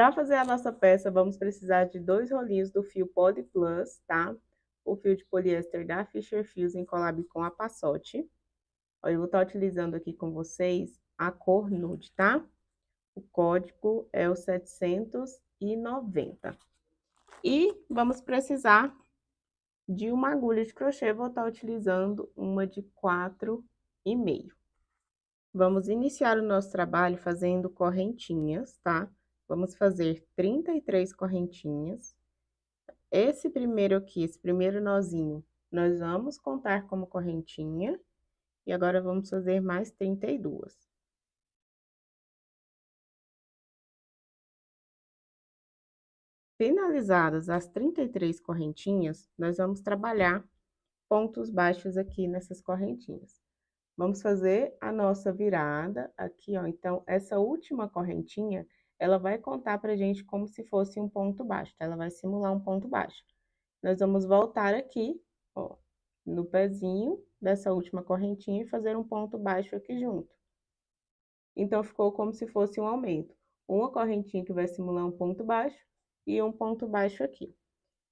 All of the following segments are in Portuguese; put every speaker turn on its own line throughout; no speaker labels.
Para fazer a nossa peça, vamos precisar de 2 rolinhos do fio Poly Plus, tá? O fio de poliéster da Fisher Fios em collab com a Passote. Ó, eu vou estar utilizando aqui com vocês a cor nude, tá? O código é o 790. E vamos precisar de uma agulha de crochê, vou estar utilizando uma de 4,5. Vamos iniciar o nosso trabalho fazendo correntinhas, tá? Vamos fazer 33 correntinhas. Esse primeiro aqui, esse primeiro nozinho, nós vamos contar como correntinha. E agora, vamos fazer mais 32. Finalizadas as 33 correntinhas, nós vamos trabalhar pontos baixos aqui nessas correntinhas. Vamos fazer a nossa virada aqui, ó. Então, essa última correntinha, ela vai contar pra gente como se fosse um ponto baixo, tá? Ela vai simular um ponto baixo. Nós vamos voltar aqui, ó, no pezinho dessa última correntinha e fazer um ponto baixo aqui junto. Então, ficou como se fosse um aumento. Uma correntinha que vai simular um ponto baixo e um ponto baixo aqui.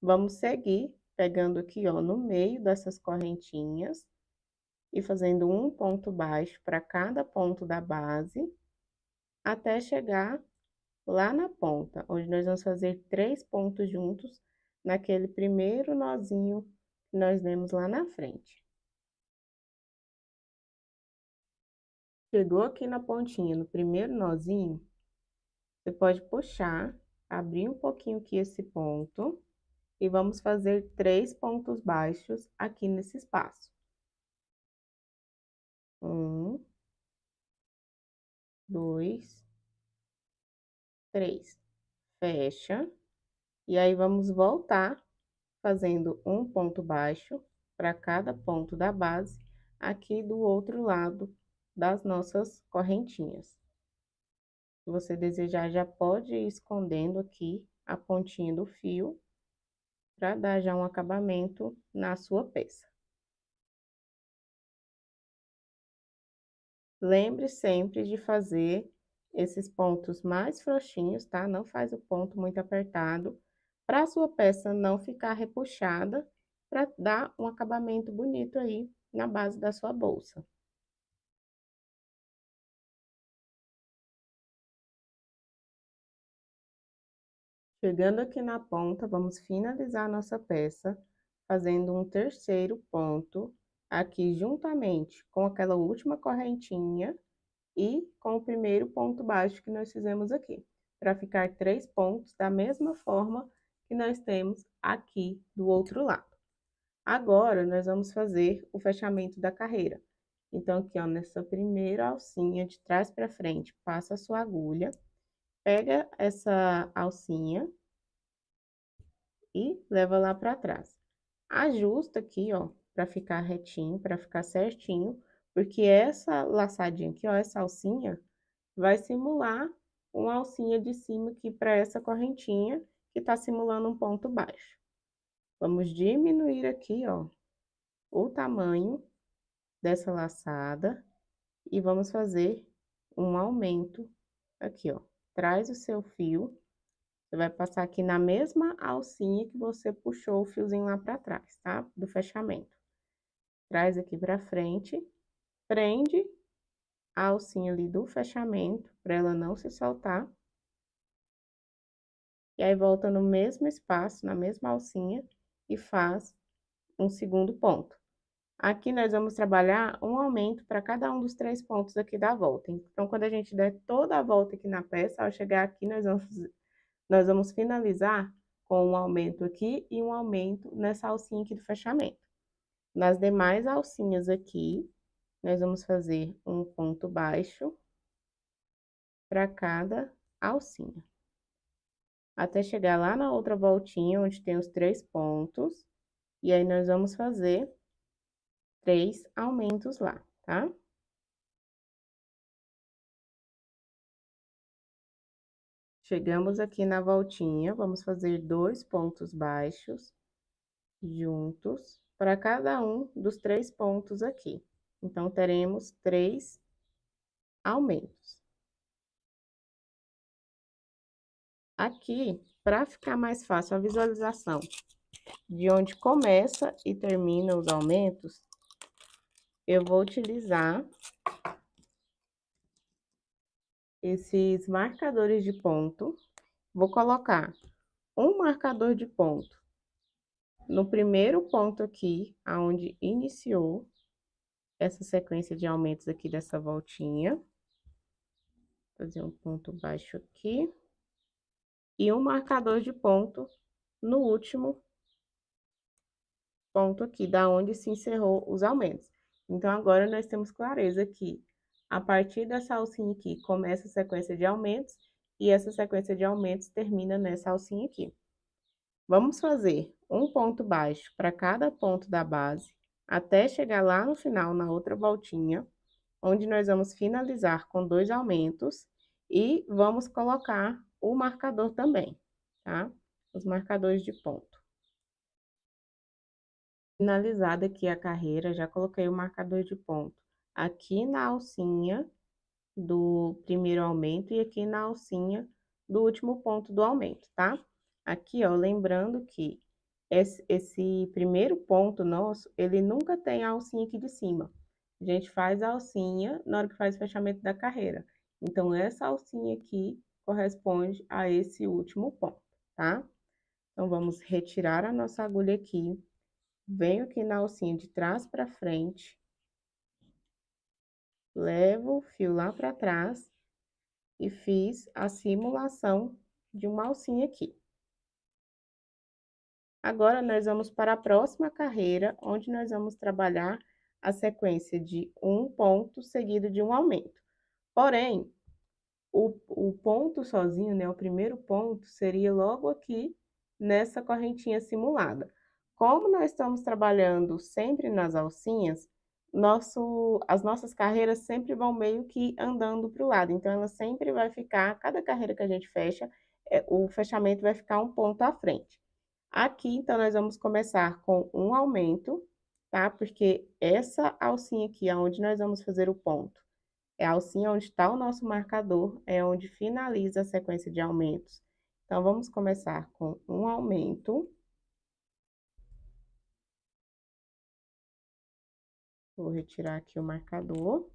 Vamos seguir pegando aqui, ó, no meio dessas correntinhas e fazendo um ponto baixo para cada ponto da base, até chegar lá na ponta, onde nós vamos fazer 3 pontos juntos naquele primeiro nozinho que nós demos lá na frente. Chegou aqui na pontinha, no primeiro nozinho, você pode puxar, abrir um pouquinho aqui esse ponto, e vamos fazer 3 pontos baixos aqui nesse espaço. 1, 2, 3. Fecha. E aí, vamos voltar fazendo um ponto baixo para cada ponto da base, aqui do outro lado das nossas correntinhas. Se você desejar, já pode ir escondendo aqui a pontinha do fio, para dar já um acabamento na sua peça. Lembre sempre de fazer esses pontos mais frouxinhos, tá? Não faz o ponto muito apertado, para a sua peça não ficar repuxada, para dar um acabamento bonito aí na base da sua bolsa. Chegando aqui na ponta, vamos finalizar a nossa peça, fazendo um terceiro ponto aqui juntamente com aquela última correntinha e com o primeiro ponto baixo que nós fizemos aqui, para ficar 3 pontos da mesma forma que nós temos aqui do outro lado. Agora, nós vamos fazer o fechamento da carreira. Então, aqui, ó, nessa primeira alcinha de trás para frente, passa a sua agulha, pega essa alcinha e leva lá para trás. Ajusta aqui, ó, para ficar retinho, para ficar certinho, porque essa laçadinha aqui, ó, essa alcinha, vai simular uma alcinha de cima aqui para essa correntinha, que tá simulando um ponto baixo. Vamos diminuir aqui, ó, o tamanho dessa laçada e vamos fazer um aumento aqui, ó. Traz o seu fio, você vai passar aqui na mesma alcinha que você puxou o fiozinho lá pra trás, tá? Do fechamento. Traz aqui pra frente, prende a alcinha ali do fechamento, pra ela não se soltar. E aí, volta no mesmo espaço, na mesma alcinha, e faz um segundo ponto. Aqui, nós vamos trabalhar um aumento para cada um dos 3 pontos aqui da volta. Então, quando a gente der toda a volta aqui na peça, ao chegar aqui, nós vamos finalizar com um aumento aqui e um aumento nessa alcinha aqui do fechamento. Nas demais alcinhas aqui, nós vamos fazer um ponto baixo para cada alcinha. Até chegar lá na outra voltinha, onde tem os 3 pontos, e aí nós vamos fazer 3 aumentos lá, tá? Chegamos aqui na voltinha, vamos fazer 2 pontos baixos juntos para cada um dos 3 pontos aqui. Então, teremos 3 aumentos. Aqui, para ficar mais fácil a visualização de onde começa e termina os aumentos, eu vou utilizar esses marcadores de ponto. Vou colocar um marcador de ponto no primeiro ponto aqui, aonde iniciou essa sequência de aumentos aqui dessa voltinha. Fazer um ponto baixo aqui. E um marcador de ponto no último ponto aqui, da onde se encerrou os aumentos. Então, agora nós temos clareza que a partir dessa alcinha aqui começa a sequência de aumentos e essa sequência de aumentos termina nessa alcinha aqui. Vamos fazer um ponto baixo para cada ponto da base, até chegar lá no final, na outra voltinha, onde nós vamos finalizar com 2 aumentos e vamos colocar o marcador também, tá? Os marcadores de ponto. Finalizada aqui a carreira, já coloquei o marcador de ponto aqui na alcinha do primeiro aumento e aqui na alcinha do último ponto do aumento, tá? Aqui, ó, lembrando que esse primeiro ponto nosso, ele nunca tem a alcinha aqui de cima. A gente faz a alcinha na hora que faz o fechamento da carreira. Então, essa alcinha aqui corresponde a esse último ponto, tá? Então, vamos retirar a nossa agulha aqui. Venho aqui na alcinha de trás para frente. Levo o fio lá para trás e fiz a simulação de uma alcinha aqui. Agora, nós vamos para a próxima carreira, onde nós vamos trabalhar a sequência de um ponto seguido de um aumento. Porém, o ponto sozinho, né, o primeiro ponto, seria logo aqui nessa correntinha simulada. Como nós estamos trabalhando sempre nas alcinhas, as nossas carreiras sempre vão meio que andando para o lado. Então, ela sempre vai ficar, cada carreira que a gente fecha, o fechamento vai ficar um ponto à frente. Aqui, então, nós vamos começar com um aumento, tá? Porque essa alcinha aqui, onde nós vamos fazer o ponto, é a alcinha onde está o nosso marcador, é onde finaliza a sequência de aumentos. Então, vamos começar com um aumento. Vou retirar aqui o marcador.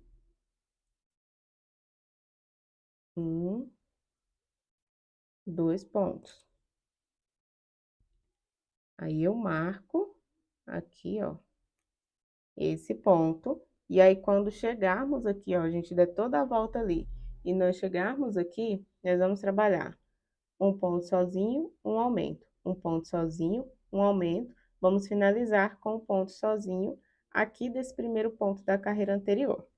2 pontos. Aí, eu marco aqui, ó, esse ponto. E aí, quando chegarmos aqui, ó, a gente der toda a volta ali, e nós chegarmos aqui, nós vamos trabalhar um ponto sozinho, um aumento. Um ponto sozinho, um aumento. Vamos finalizar com um ponto sozinho aqui desse primeiro ponto da carreira anterior.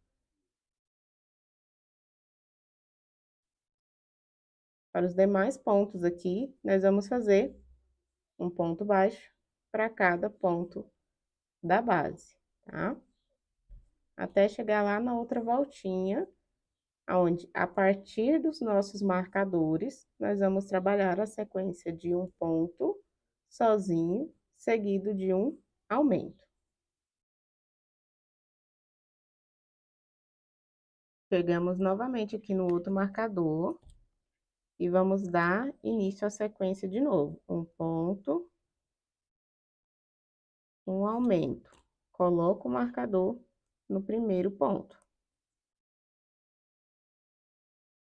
Para os demais pontos aqui, nós vamos fazer um ponto baixo para cada ponto da base, tá? Até chegar lá na outra voltinha, onde, a partir dos nossos marcadores, nós vamos trabalhar a sequência de um ponto sozinho, seguido de um aumento. Pegamos novamente aqui no outro marcador e vamos dar início à sequência de novo. Um ponto, um aumento. Coloco o marcador no primeiro ponto.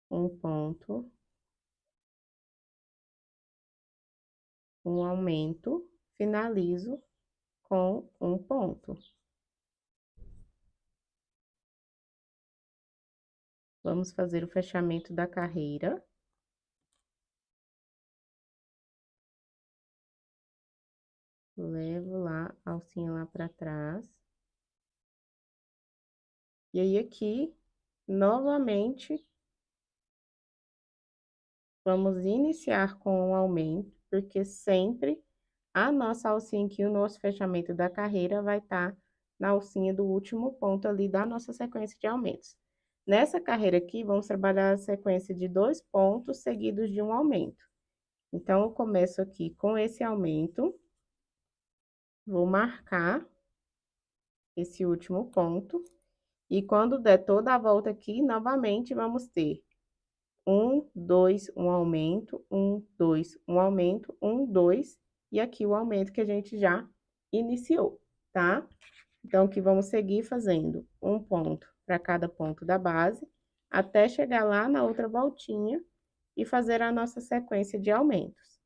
Um ponto, um aumento, finalizo com um ponto. Vamos fazer o fechamento da carreira. Levo lá, a alcinha lá para trás. E aí, aqui, novamente, vamos iniciar com um aumento, porque sempre a nossa alcinha aqui, o nosso fechamento da carreira vai estar na alcinha do último ponto ali da nossa sequência de aumentos. Nessa carreira aqui, vamos trabalhar a sequência de 2 pontos seguidos de um aumento. Então, eu começo aqui com esse aumento, vou marcar esse último ponto, e quando der toda a volta aqui, novamente, vamos ter 1, 2, um aumento, 1, 2, um aumento, 1, 2, e aqui o aumento que a gente já iniciou, tá? Então, aqui vamos seguir fazendo um ponto para cada ponto da base, até chegar lá na outra voltinha e fazer a nossa sequência de aumentos.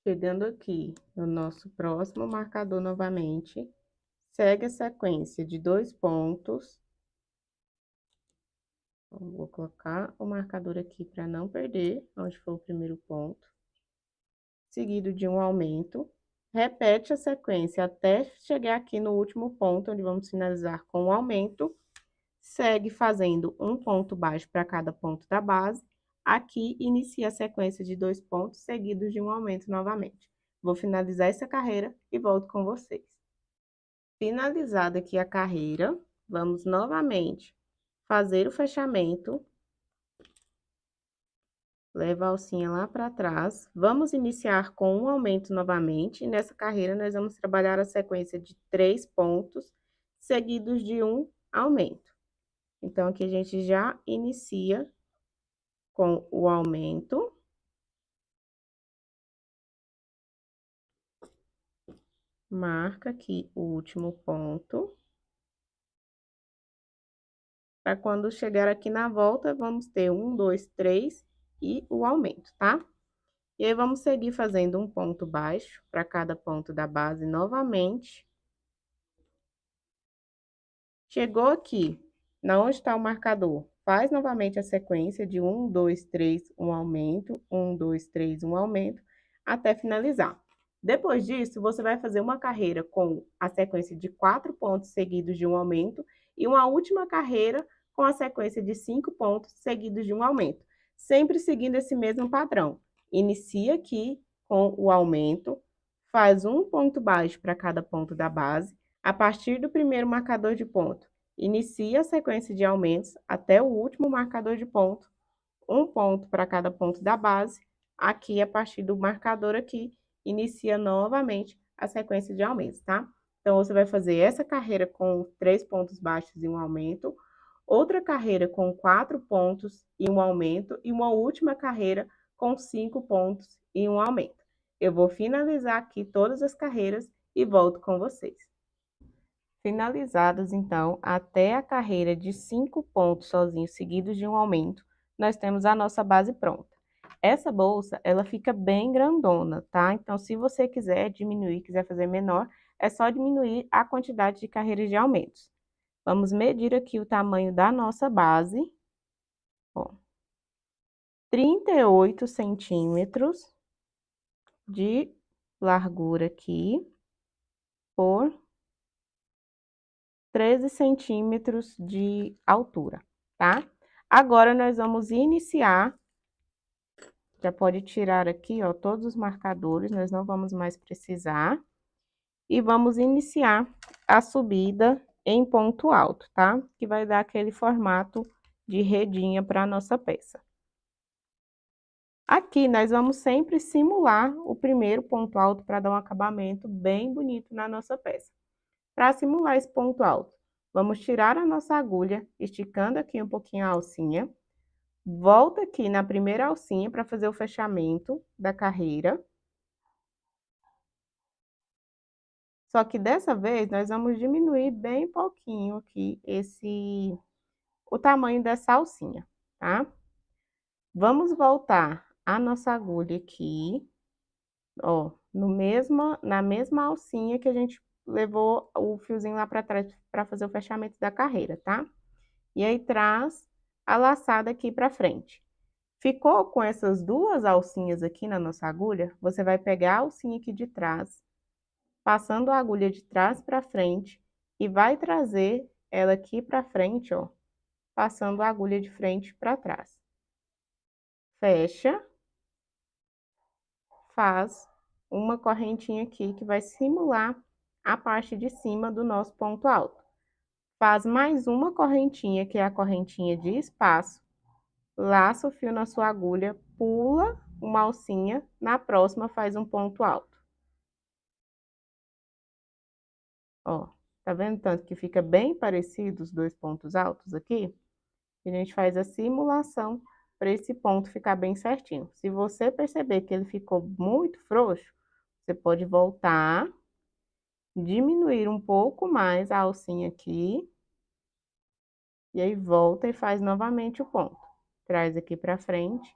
Chegando aqui no nosso próximo marcador novamente, segue a sequência de 2 pontos. Então, vou colocar o marcador aqui para não perder onde foi o primeiro ponto. Seguido de um aumento. Repete a sequência até chegar aqui no último ponto, onde vamos finalizar com o aumento. Segue fazendo um ponto baixo para cada ponto da base. Aqui, inicia a sequência de 2 pontos, seguidos de um aumento novamente. Vou finalizar essa carreira e volto com vocês. Finalizada aqui a carreira, vamos novamente fazer o fechamento. Leva a alcinha lá para trás. Vamos iniciar com um aumento novamente. E nessa carreira, nós vamos trabalhar a sequência de 3 pontos, seguidos de um aumento. Então, aqui a gente já inicia com o aumento. Marca aqui o último ponto. Para quando chegar aqui na volta, vamos ter 1, 2, 3 e o aumento, tá? E aí, vamos seguir fazendo um ponto baixo para cada ponto da base novamente. Chegou aqui, na onde está o marcador, faz novamente a sequência de 1, 2, 3, um aumento, 1, 2, 3, um aumento, até finalizar. Depois disso, você vai fazer uma carreira com a sequência de 4 pontos seguidos de um aumento e uma última carreira com a sequência de 5 pontos seguidos de um aumento, sempre seguindo esse mesmo padrão. Inicia aqui com o aumento, faz um ponto baixo para cada ponto da base. A partir do primeiro marcador de ponto, inicia a sequência de aumentos até o último marcador de ponto, um ponto para cada ponto da base. Aqui, a partir do marcador aqui, inicia novamente a sequência de aumentos, tá? Então, você vai fazer essa carreira com 3 pontos baixos e um aumento, outra carreira com 4 pontos e um aumento, e uma última carreira com 5 pontos e um aumento. Eu vou finalizar aqui todas as carreiras e volto com vocês. Finalizados, então, até a carreira de 5 pontos sozinhos, seguidos de um aumento, nós temos a nossa base pronta. Essa bolsa, ela fica bem grandona, tá? Então, se você quiser diminuir, quiser fazer menor, é só diminuir a quantidade de carreiras de aumentos. Vamos medir aqui o tamanho da nossa base. Ó, 38 centímetros de largura aqui por 13 centímetros de altura, tá? Agora, nós vamos iniciar, já pode tirar aqui, ó, todos os marcadores, nós não vamos mais precisar. E vamos iniciar a subida em ponto alto, tá? Que vai dar aquele formato de redinha para a nossa peça. Aqui, nós vamos sempre simular o primeiro ponto alto para dar um acabamento bem bonito na nossa peça. Para simular esse ponto alto, vamos tirar a nossa agulha, esticando aqui um pouquinho a alcinha. Volta aqui na primeira alcinha para fazer o fechamento da carreira. Só que dessa vez, nós vamos diminuir bem pouquinho aqui o tamanho dessa alcinha, tá? Vamos voltar a nossa agulha aqui, ó, na mesma alcinha que a gente levou o fiozinho lá para trás para fazer o fechamento da carreira, tá? E aí, traz a laçada aqui para frente. Ficou com essas duas alcinhas aqui na nossa agulha, você vai pegar a alcinha aqui de trás, passando a agulha de trás para frente e vai trazer ela aqui para frente, ó, passando a agulha de frente para trás. Fecha, faz uma correntinha aqui que vai simular a parte de cima do nosso ponto alto. Faz mais uma correntinha, que é a correntinha de espaço, laça o fio na sua agulha, pula uma alcinha, na próxima faz um ponto alto. Ó, tá vendo tanto que fica bem parecido os dois pontos altos aqui? A gente faz a simulação para esse ponto ficar bem certinho. Se você perceber que ele ficou muito frouxo, você pode voltar, diminuir um pouco mais a alcinha aqui, e aí volta e faz novamente o ponto. Traz aqui para frente,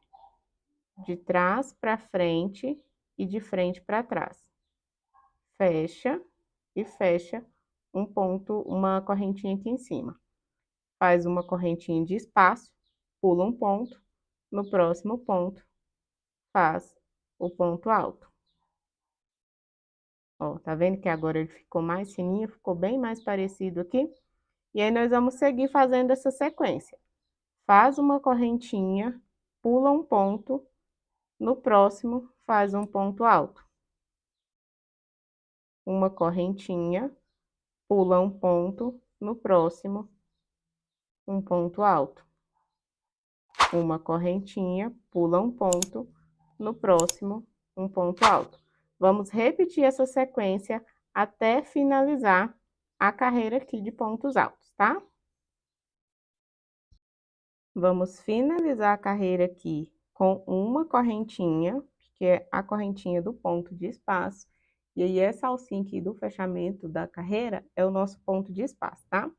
de trás para frente e de frente para trás. Fecha e fecha um ponto, uma correntinha aqui em cima. Faz uma correntinha de espaço, pula um ponto, no próximo ponto faz o ponto alto. Ó, tá vendo que agora ele ficou mais fininho, ficou bem mais parecido aqui? E aí nós vamos seguir fazendo essa sequência. Faz uma correntinha, pula um ponto, no próximo faz um ponto alto. Uma correntinha, pula um ponto, no próximo um ponto alto. Uma correntinha, pula um ponto, no próximo um ponto alto. Vamos repetir essa sequência até finalizar a carreira aqui de pontos altos, tá? Vamos finalizar a carreira aqui com uma correntinha, que é a correntinha do ponto de espaço. E aí, essa alcinha aqui do fechamento da carreira é o nosso ponto de espaço, tá?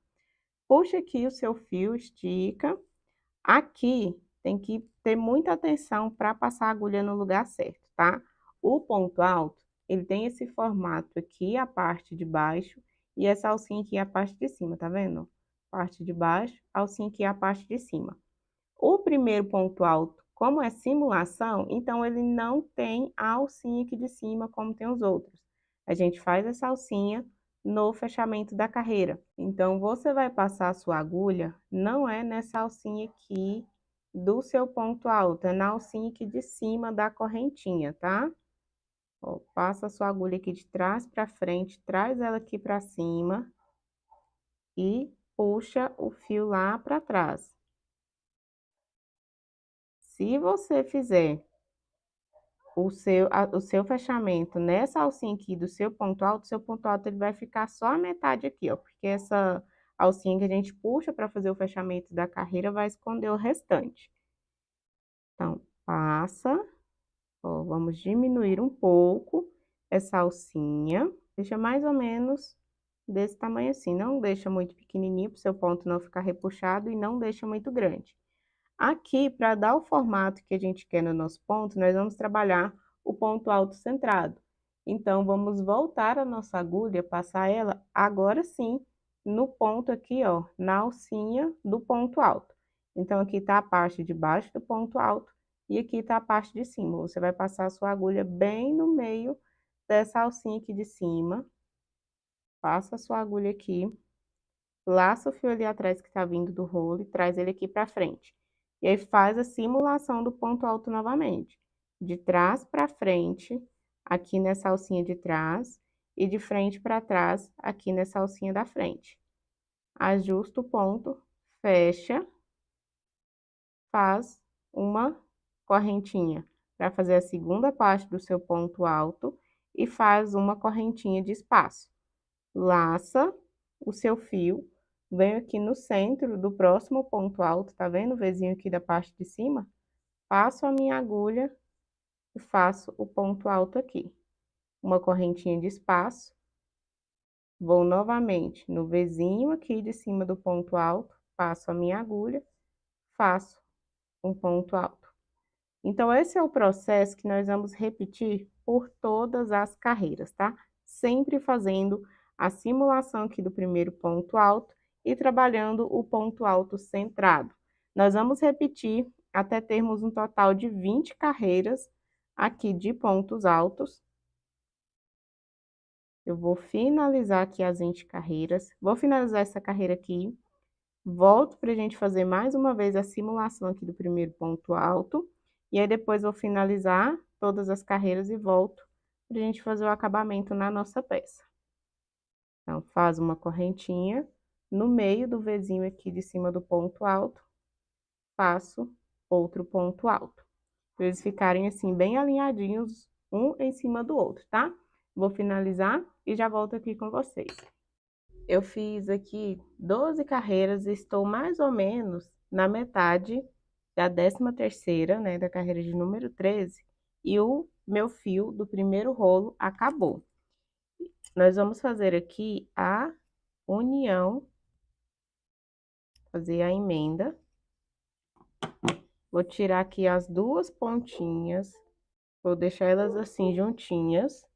Puxa aqui o seu fio, estica. Aqui tem que ter muita atenção para passar a agulha no lugar certo, tá? O ponto alto, ele tem esse formato aqui, a parte de baixo, e essa alcinha aqui, a parte de cima, tá vendo? Parte de baixo, alcinha aqui, a parte de cima. O primeiro ponto alto, como é simulação, então ele não tem a alcinha aqui de cima como tem os outros. A gente faz essa alcinha no fechamento da carreira. Então, você vai passar a sua agulha, não é nessa alcinha aqui do seu ponto alto, é na alcinha aqui de cima da correntinha, tá? Ó, passa a sua agulha aqui de trás para frente, traz ela aqui para cima e puxa o fio lá para trás. Se você fizer o seu fechamento nessa alcinha aqui do seu ponto alto ele vai ficar só a metade aqui, ó, porque essa alcinha que a gente puxa para fazer o fechamento da carreira vai esconder o restante. Então, passa, ó, vamos diminuir um pouco essa alcinha, deixa mais ou menos desse tamanho assim, não deixa muito pequenininho para o seu ponto não ficar repuxado e não deixa muito grande. Aqui, para dar o formato que a gente quer no nosso ponto, nós vamos trabalhar o ponto alto centrado. Então, vamos voltar a nossa agulha, passar ela agora sim no ponto aqui, ó, na alcinha do ponto alto. Então, aqui tá a parte de baixo do ponto alto e aqui tá a parte de cima. Você vai passar a sua agulha bem no meio dessa alcinha aqui de cima. Passa a sua agulha aqui, laça o fio ali atrás que tá vindo do rolo e traz ele aqui pra frente. E aí, faz a simulação do ponto alto novamente. De trás para frente, aqui nessa alcinha de trás, e de frente para trás, aqui nessa alcinha da frente. Ajusta o ponto, fecha, faz uma correntinha para fazer a segunda parte do seu ponto alto e faz uma correntinha de espaço. Laça o seu fio, venho aqui no centro do próximo ponto alto, tá vendo o Vzinho aqui da parte de cima? Passo a minha agulha e faço o ponto alto aqui. Uma correntinha de espaço, vou novamente no Vzinho aqui de cima do ponto alto, passo a minha agulha, faço um ponto alto. Então, esse é o processo que nós vamos repetir por todas as carreiras, tá? Sempre fazendo a simulação aqui do primeiro ponto alto e trabalhando o ponto alto centrado. Nós vamos repetir até termos um total de 20 carreiras aqui de pontos altos. Eu vou finalizar aqui as 20 carreiras, vou finalizar essa carreira aqui, volto para a gente fazer mais uma vez a simulação aqui do primeiro ponto alto, e aí depois vou finalizar todas as carreiras e volto para a gente fazer o acabamento na nossa peça. Então, faz uma correntinha no meio do Vzinho aqui de cima do ponto alto, faço outro ponto alto. Para eles ficarem assim, bem alinhadinhos, um em cima do outro, tá? Vou finalizar e já volto aqui com vocês. Eu fiz aqui 12 carreiras e estou mais ou menos na metade da 13ª, né, da carreira de número 13, e o meu fio do primeiro rolo acabou. Nós vamos fazer aqui a união, fazer a emenda. Vou tirar aqui as duas pontinhas, vou deixar elas assim juntinhas.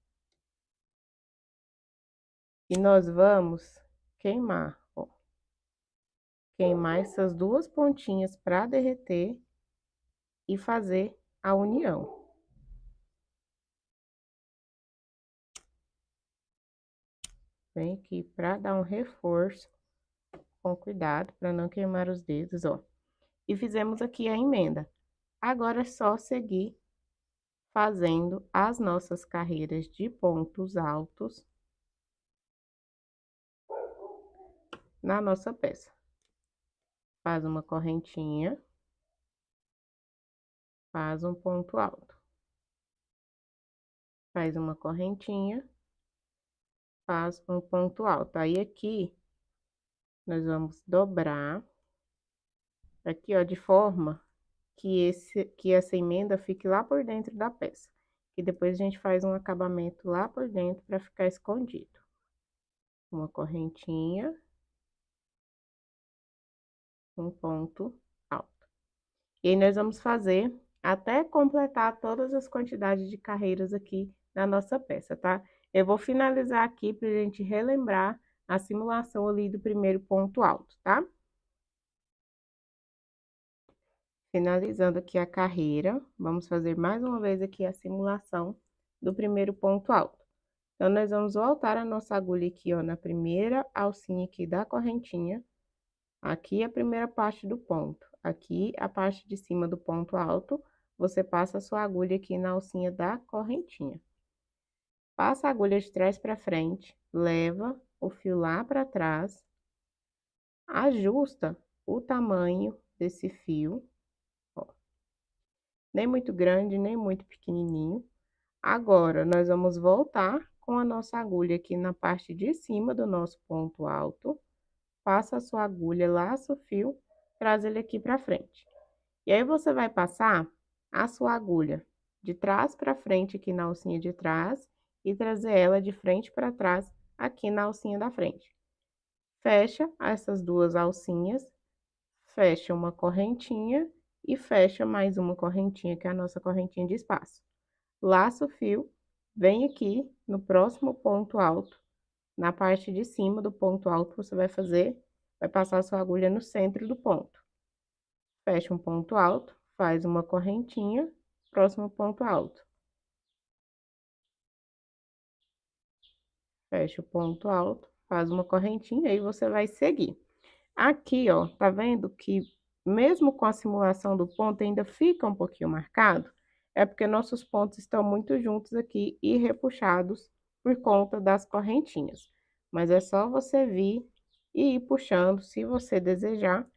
E nós vamos queimar, ó. Queimar essas duas pontinhas para derreter e fazer a união. Vem aqui para dar um reforço, com cuidado, para não queimar os dedos, ó. E fizemos aqui a emenda. Agora é só seguir fazendo as nossas carreiras de pontos altos na nossa peça. Faz uma correntinha, faz um ponto alto. Faz uma correntinha, faz um ponto alto. Aí, aqui, nós vamos dobrar, aqui, ó, de forma que essa emenda fique lá por dentro da peça. E depois a gente faz um acabamento lá por dentro para ficar escondido. Uma correntinha, um ponto alto. E aí, nós vamos fazer até completar todas as quantidades de carreiras aqui na nossa peça, tá? Eu vou finalizar aqui pra gente relembrar a simulação ali do primeiro ponto alto, tá? Finalizando aqui a carreira, vamos fazer mais uma vez aqui a simulação do primeiro ponto alto. Então, nós vamos voltar a nossa agulha aqui, ó, na primeira alcinha aqui da correntinha. Aqui a primeira parte do ponto, aqui a parte de cima do ponto alto, você passa a sua agulha aqui na alcinha da correntinha. Passa a agulha de trás para frente, leva o fio lá para trás, ajusta o tamanho desse fio, ó. Nem muito grande, nem muito pequenininho. Agora, nós vamos voltar com a nossa agulha aqui na parte de cima do nosso ponto alto. Passa a sua agulha, laça o fio, traz ele aqui pra frente. E aí, você vai passar a sua agulha de trás pra frente aqui na alcinha de trás e trazer ela de frente pra trás aqui na alcinha da frente. Fecha essas duas alcinhas, fecha uma correntinha e fecha mais uma correntinha, que é a nossa correntinha de espaço. Laça o fio, vem aqui no próximo ponto alto, na parte de cima do ponto alto, você vai passar a sua agulha no centro do ponto. Fecha um ponto alto, faz uma correntinha, próximo ponto alto. Fecha o ponto alto, faz uma correntinha e você vai seguir. Aqui, ó, tá vendo que mesmo com a simulação do ponto ainda fica um pouquinho marcado? É porque nossos pontos estão muito juntos aqui e repuxados por conta das correntinhas. Mas é só você vir e ir puxando, se você desejar,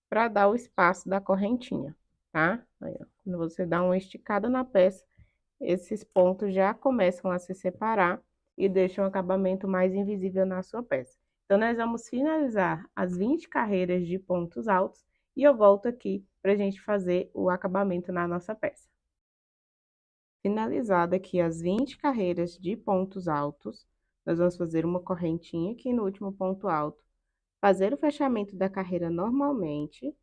para dar o espaço da correntinha, tá? Aí, ó, quando você dá uma esticada na peça, esses pontos já começam a se separar e deixam o acabamento mais invisível na sua peça. Então, nós vamos finalizar as 20 carreiras de pontos altos e eu volto aqui para a gente fazer o acabamento na nossa peça. Finalizada aqui as 20 carreiras de pontos altos, nós vamos fazer uma correntinha aqui no último ponto alto, fazer o fechamento da carreira normalmente,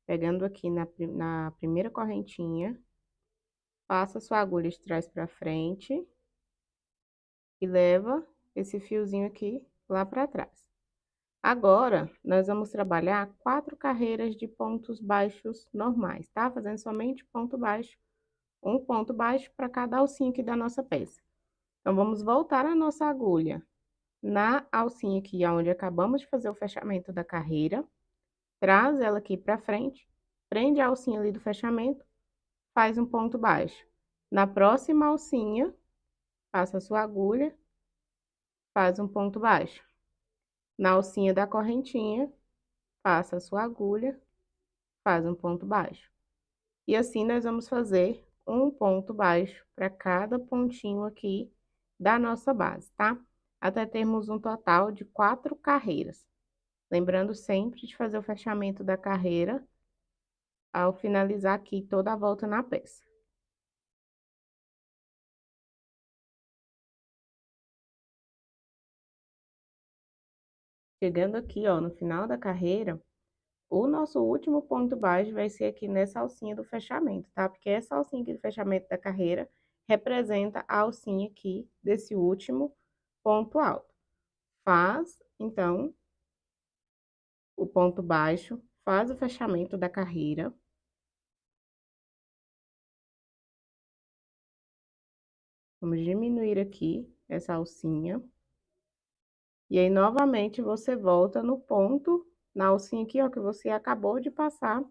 pegando aqui na primeira correntinha, passa sua agulha de trás para frente e leva esse fiozinho aqui lá para trás. Agora, nós vamos trabalhar 4 carreiras de pontos baixos normais, tá? Fazendo somente ponto baixo, um ponto baixo para cada alcinha aqui da nossa peça. Então, vamos voltar a nossa agulha na alcinha aqui, onde acabamos de fazer o fechamento da carreira, traz ela aqui para frente, prende a alcinha ali do fechamento, faz um ponto baixo. Na próxima alcinha, passa a sua agulha, faz um ponto baixo. Na alcinha da correntinha, passa a sua agulha, faz um ponto baixo. E assim, nós vamos fazer um ponto baixo para cada pontinho aqui da nossa base, tá? Até termos um total de 4 carreiras. Lembrando sempre de fazer o fechamento da carreira ao finalizar aqui toda a volta na peça. Chegando aqui, ó, no final da carreira, o nosso último ponto baixo vai ser aqui nessa alcinha do fechamento, tá? Porque essa alcinha aqui do fechamento da carreira representa a alcinha aqui desse último ponto alto. Faz, então, o ponto baixo, faz o fechamento da carreira. Vamos diminuir aqui essa alcinha. E aí, novamente, você volta no ponto, na alcinha aqui, ó, que você acabou de passar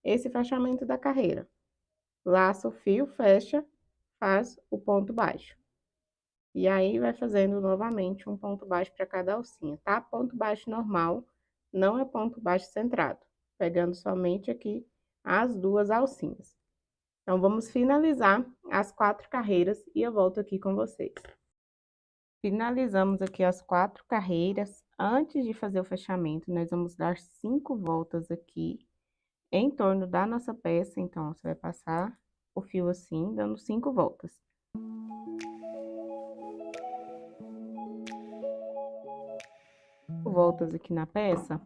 esse fechamento da carreira. Laça o fio, fecha, faz o ponto baixo. E aí, vai fazendo novamente um ponto baixo para cada alcinha, tá? Ponto baixo normal, não é ponto baixo centrado. Pegando somente aqui as duas alcinhas. Então, vamos finalizar as 4 carreiras e eu volto aqui com vocês. Finalizamos aqui as 4 carreiras. Antes de fazer o fechamento, nós vamos dar 5 voltas aqui em torno da nossa peça. Então, você vai passar o fio assim, dando 5 voltas. Voltas aqui na peça,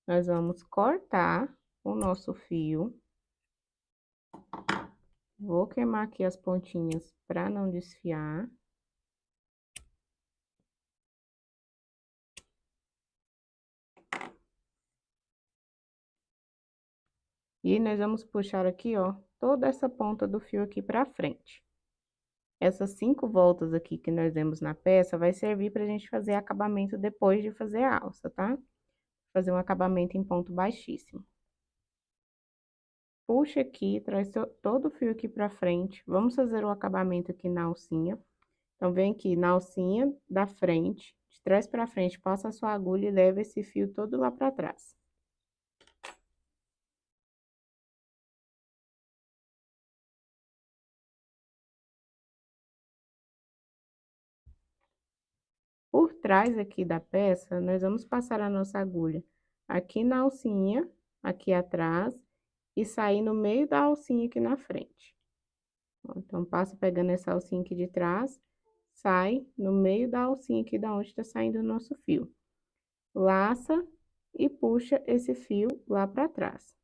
nós vamos cortar o nosso fio. Vou queimar aqui as pontinhas para não desfiar. E nós vamos puxar aqui, ó, toda essa ponta do fio aqui pra frente. Essas 5 voltas aqui que nós demos na peça vai servir pra gente fazer acabamento depois de fazer a alça, tá? Fazer um acabamento em ponto baixíssimo. Puxa aqui, traz todo o fio aqui pra frente. Vamos fazer o acabamento aqui na alcinha. Então, vem aqui na alcinha da frente, de trás pra frente, passa a sua agulha e leva esse fio todo lá pra trás. Por trás aqui da peça, nós vamos passar a nossa agulha aqui na alcinha, aqui atrás, e sair no meio da alcinha aqui na frente. Então, passa pegando essa alcinha aqui de trás, sai no meio da alcinha aqui da onde tá saindo o nosso fio. Laça e puxa esse fio lá pra trás.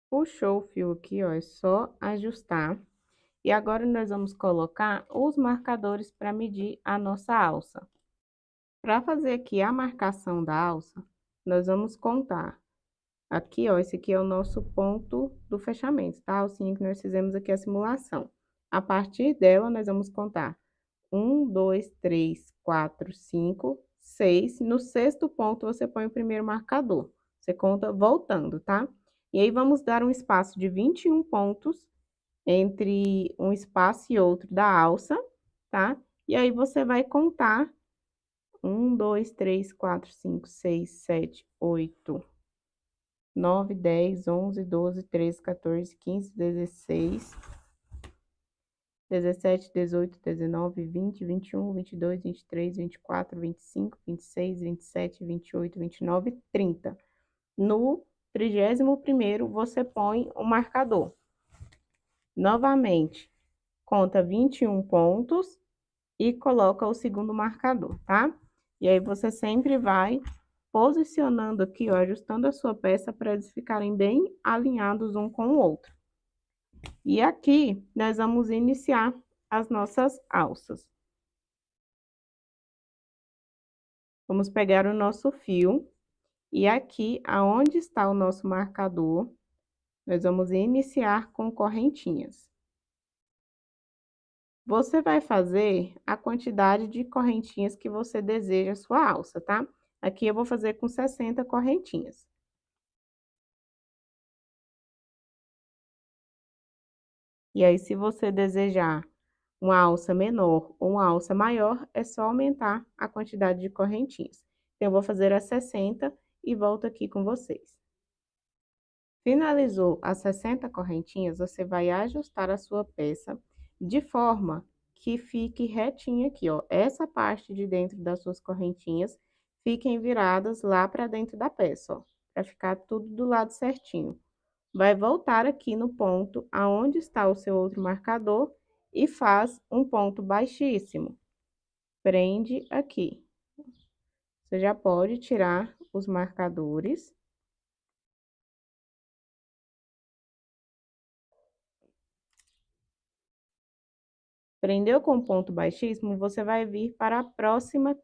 Puxou o fio aqui, ó, é só ajustar. E agora, nós vamos colocar os marcadores para medir a nossa alça. Para fazer aqui a marcação da alça, nós vamos contar. Aqui, ó, esse aqui é o nosso ponto do fechamento, tá? A alcinha que nós fizemos aqui a simulação. A partir dela, nós vamos contar 1, 2, 3, 4, 5, 6. No 6º ponto, você põe o primeiro marcador. Você conta voltando, tá? E aí, vamos dar um espaço de 21 pontos entre um espaço e outro da alça, tá? E aí, você vai contar 1, 2, 3, 4, 5, 6, 7, 8, 9, 10, 11, 12, 13, 14, 15, 16, 17, 18, 19, 20, 21, 22, 23, 24, 25, 26, 27, 28, 29, 30. No 31º, você põe o marcador. Novamente, conta 21 pontos e coloca o segundo marcador, tá? E aí, você sempre vai posicionando aqui, ó, ajustando a sua peça para eles ficarem bem alinhados um com o outro. E aqui, nós vamos iniciar as nossas alças. Vamos pegar o nosso fio e aqui, aonde está o nosso marcador, nós vamos iniciar com correntinhas. Você vai fazer a quantidade de correntinhas que você deseja a sua alça, tá? Aqui eu vou fazer com 60 correntinhas. E aí, se você desejar uma alça menor ou uma alça maior, é só aumentar a quantidade de correntinhas. Então, eu vou fazer as 60 e volto aqui com vocês. Finalizou as 60 correntinhas, você vai ajustar a sua peça de forma que fique retinha aqui, ó. Essa parte de dentro das suas correntinhas fiquem viradas lá para dentro da peça, ó, para ficar tudo do lado certinho. Vai voltar aqui no ponto aonde está o seu outro marcador e faz um ponto baixíssimo. Prende aqui. Você já pode tirar os marcadores. Prendeu com ponto baixíssimo, você vai vir para a próxima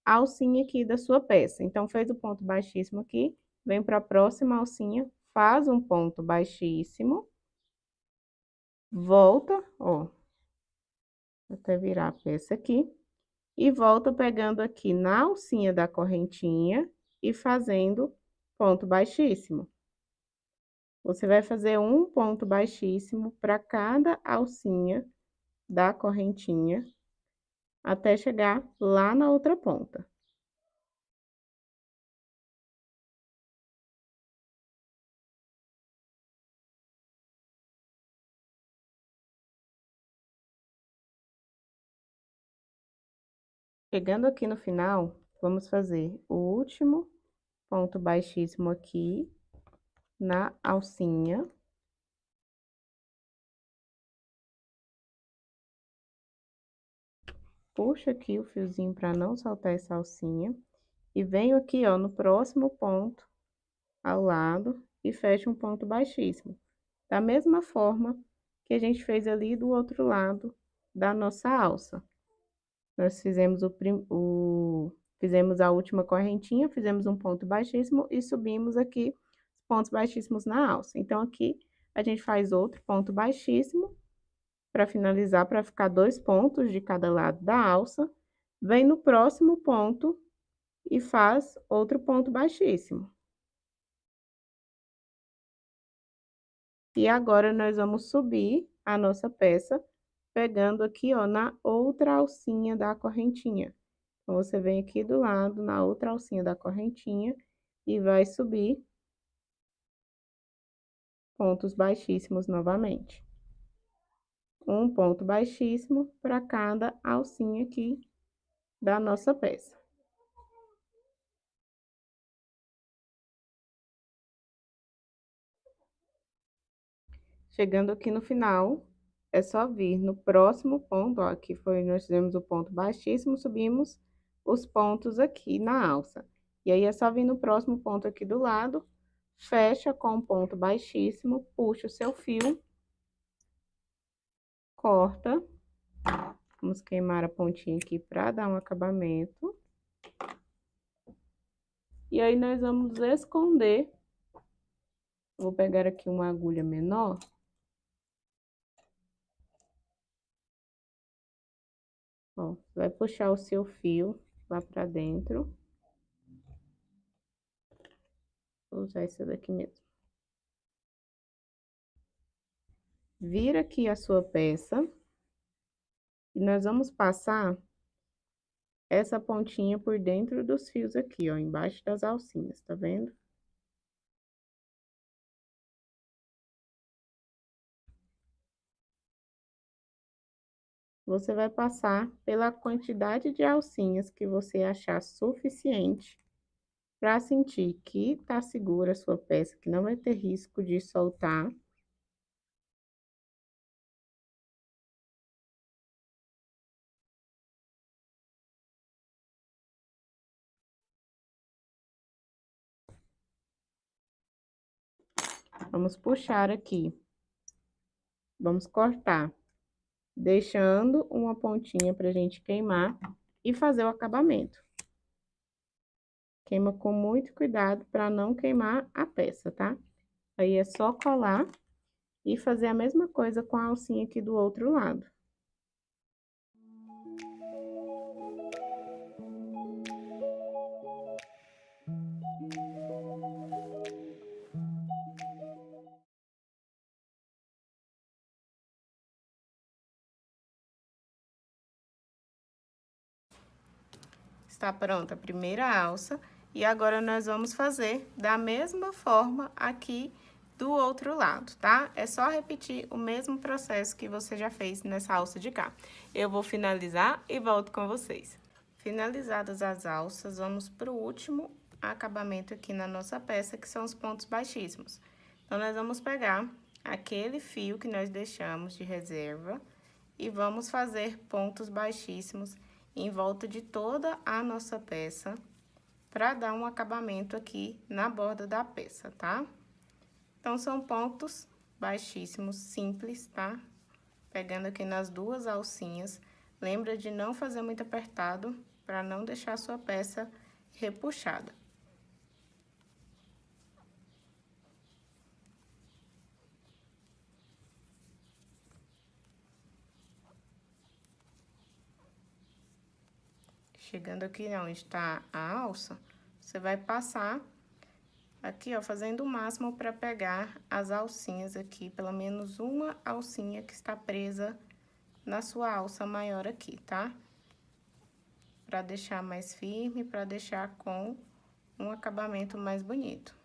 alcinha aqui da sua peça. Então, fez o ponto baixíssimo aqui, vem para a próxima alcinha, faz um ponto baixíssimo, volta, ó, até virar a peça aqui, e volta pegando aqui na alcinha da correntinha e fazendo ponto baixíssimo. Você vai fazer um ponto baixíssimo para cada alcinha da correntinha, até chegar lá na outra ponta. Chegando aqui no final, vamos fazer o último ponto baixíssimo aqui na alcinha. Puxa aqui o fiozinho para não soltar essa alcinha. E venho aqui, ó, no próximo ponto ao lado e fecho um ponto baixíssimo. Da mesma forma que a gente fez ali do outro lado da nossa alça. Nós fizemos fizemos a última correntinha, fizemos um ponto baixíssimo e subimos aqui os pontos baixíssimos na alça. Então, aqui a gente faz outro ponto baixíssimo para finalizar, para ficar 2 pontos de cada lado da alça. Vem no próximo ponto e faz outro ponto baixíssimo. E agora, nós vamos subir a nossa peça, pegando aqui, ó, na outra alcinha da correntinha. Então, você vem aqui do lado, na outra alcinha da correntinha, e vai subir pontos baixíssimos novamente. Um ponto baixíssimo para cada alcinha aqui da nossa peça. Chegando aqui no final, é só vir no próximo ponto, ó, aqui foi, nós fizemos o ponto baixíssimo, subimos os pontos aqui na alça. E aí, é só vir no próximo ponto aqui do lado, fecha com um ponto baixíssimo, puxa o seu fio, corta. Vamos queimar a pontinha aqui para dar um acabamento. E aí, nós vamos esconder. Vou pegar aqui uma agulha menor. Ó, vai puxar o seu fio lá pra dentro. Vou usar essa daqui mesmo. Vira aqui a sua peça. E nós vamos passar essa pontinha por dentro dos fios aqui, ó, embaixo das alcinhas, tá vendo? Você vai passar pela quantidade de alcinhas que você achar suficiente para sentir que tá segura a sua peça, que não vai ter risco de soltar. Vamos puxar aqui. Vamos cortar, deixando uma pontinha pra gente queimar e fazer o acabamento. Queima com muito cuidado para não queimar a peça, tá? Aí, é só colar e fazer a mesma coisa com a alcinha aqui do outro lado. Está pronta a primeira alça E agora, nós vamos fazer da mesma forma aqui do outro lado, tá? É só repetir o mesmo processo que você já fez nessa alça de cá. Eu vou finalizar e volto com vocês. Finalizadas as alças, vamos pro último acabamento aqui na nossa peça, que são os pontos baixíssimos. Então, nós vamos pegar aquele fio que nós deixamos de reserva e vamos fazer pontos baixíssimos em volta de toda a nossa peça, para dar um acabamento aqui na borda da peça, tá? Então, são pontos baixíssimos, simples, tá? Pegando aqui nas duas alcinhas. Lembra de não fazer muito apertado, para não deixar a sua peça repuxada. Chegando aqui onde está a alça, você vai passar aqui, ó, fazendo o máximo para pegar as alcinhas aqui, pelo menos uma alcinha que está presa na sua alça maior aqui, tá? Para deixar mais firme, para deixar com um acabamento mais bonito.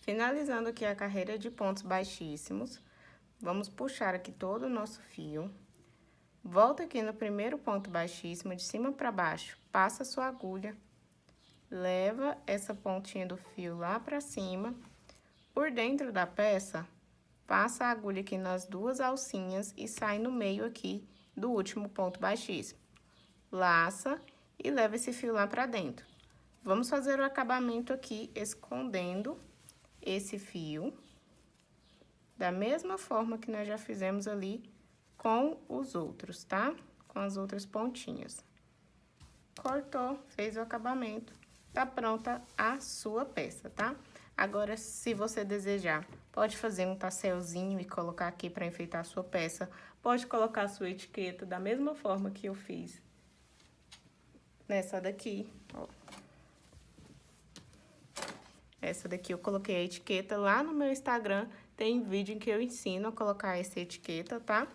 Finalizando aqui a carreira de pontos baixíssimos, vamos puxar aqui todo o nosso fio. Volta aqui no primeiro ponto baixíssimo, de cima para baixo, passa a sua agulha, leva essa pontinha do fio lá para cima. Por dentro da peça, passa a agulha aqui nas duas alcinhas e sai no meio aqui do último ponto baixíssimo. Laça e leva esse fio lá para dentro. Vamos fazer o acabamento aqui escondendo esse fio, da mesma forma que nós já fizemos ali com os outros, tá? Com as outras pontinhas. Cortou, fez o acabamento, tá pronta a sua peça, tá? Agora, se você desejar, pode fazer um tasselzinho e colocar aqui para enfeitar a sua peça. Pode colocar a sua etiqueta da mesma forma que eu fiz nessa daqui, ó. Essa daqui eu coloquei a etiqueta lá no meu Instagram, tem vídeo em que eu ensino a colocar essa etiqueta, tá?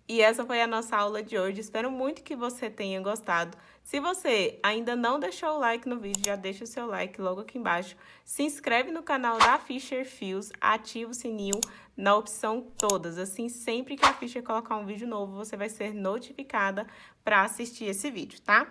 E essa foi a nossa aula de hoje, espero muito que você tenha gostado. Se você ainda não deixou o like no vídeo, já deixa o seu like logo aqui embaixo. Se inscreve no canal da Fischer Fios, ativa o sininho na opção todas. Assim, sempre que a Fischer colocar um vídeo novo, você vai ser notificada para assistir esse vídeo, tá?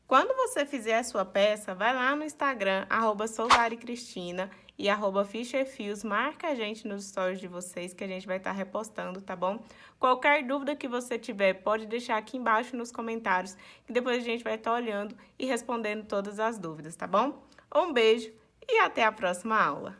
Quando você fizer a sua peça, vai lá no Instagram, @soularicristina e @fischerfios, marca a gente nos stories de vocês que a gente vai estar repostando, tá bom? Qualquer dúvida que você tiver, pode deixar aqui embaixo nos comentários, que depois a gente vai estar olhando e respondendo todas as dúvidas, tá bom? Um beijo e até a próxima aula!